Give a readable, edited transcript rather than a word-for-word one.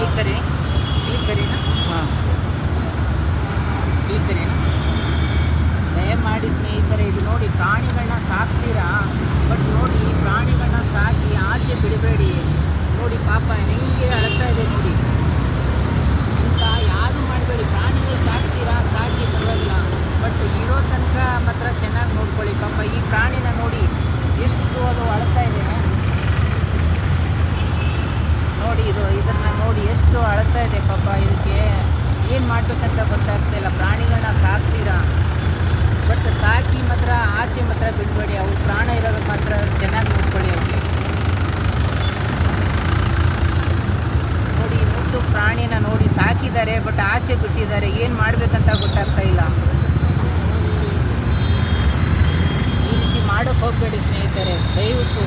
click करें ना ಹಾಂ ಕ್ಲಿಕ್ करें ना ದಯಮಾಡಿ ಸ್ನೇಹಿತರೆ ಇದು ನೋಡಿ ಪ್ರಾಣಿಗಳನ್ನ ಸಾಕ್ತೀರಾ ಬಟ್ ನೋಡಿ ಪ್ರಾಣಿಗಳನ್ನ ಸಾಕಿ ಆಚೆ ಬಿಡಬೇಡಿ ನೋಡಿ ಪಾಪ ಹೆಂಗೆ ಅಳ್ತಾ ಇದೆ ನೋಡಿ ಇಂಥ ಯಾರು ಮಾಡಬೇಡಿ ಪ್ರಾಣಿಗಳು ಸಾಕ್ತೀರಾ ಸಾಕಿ ಪರವಾಗಿಲ್ಲ ಬಟ್ ಇರೋ ತನಕ ಮಾತ್ರ ಚೆನ್ನಾಗಿ ನೋಡ್ಕೊಳ್ಳಿ ಪಾಪ ಈ ಪ್ರಾಣಿನ ನೋಡಿ ಎಷ್ಟು ಅದು ಅಳ್ತಾ ಇದೆ ನೋಡಿ ಇದನ್ನು ನೋಡಿ ಎಷ್ಟು ಅಳ್ತಾ ಇದೆ ಪಾಪ ಇದಕ್ಕೆ ಏನು ಮಾಡಬೇಕಂತ ಗೊತ್ತಾಗ್ತಾ ಇಲ್ಲ ಪ್ರಾಣಿಗಳನ್ನ ಸಾಕ್ತೀರಾ ಬಟ್ ಸಾಕಿ ಮಾತ್ರ ಆಚೆ ಮಾತ್ರ ಬಿಡಬೇಡಿ ಅವು ಪ್ರಾಣ ಇರೋದು ಮಾತ್ರ ಚೆನ್ನಾಗಿ ನೋಡ್ಕೊಳ್ಳಿ ಅವ್ರಿಗೆ ನೋಡಿ ಮುದ್ದು ಪ್ರಾಣಿನ ನೋಡಿ ಸಾಕಿದ್ದಾರೆ ಬಟ್ ಆಚೆ ಬಿಟ್ಟಿದ್ದಾರೆ ಏನು ಮಾಡಬೇಕಂತ ಗೊತ್ತಾಗ್ತಾ ಇಲ್ಲ ಈ ರೀತಿ ಮಾಡೋಕ್ಕೆ ಹೋಗಬೇಡಿ ಸ್ನೇಹಿತರೆ ದಯವಿಟ್ಟು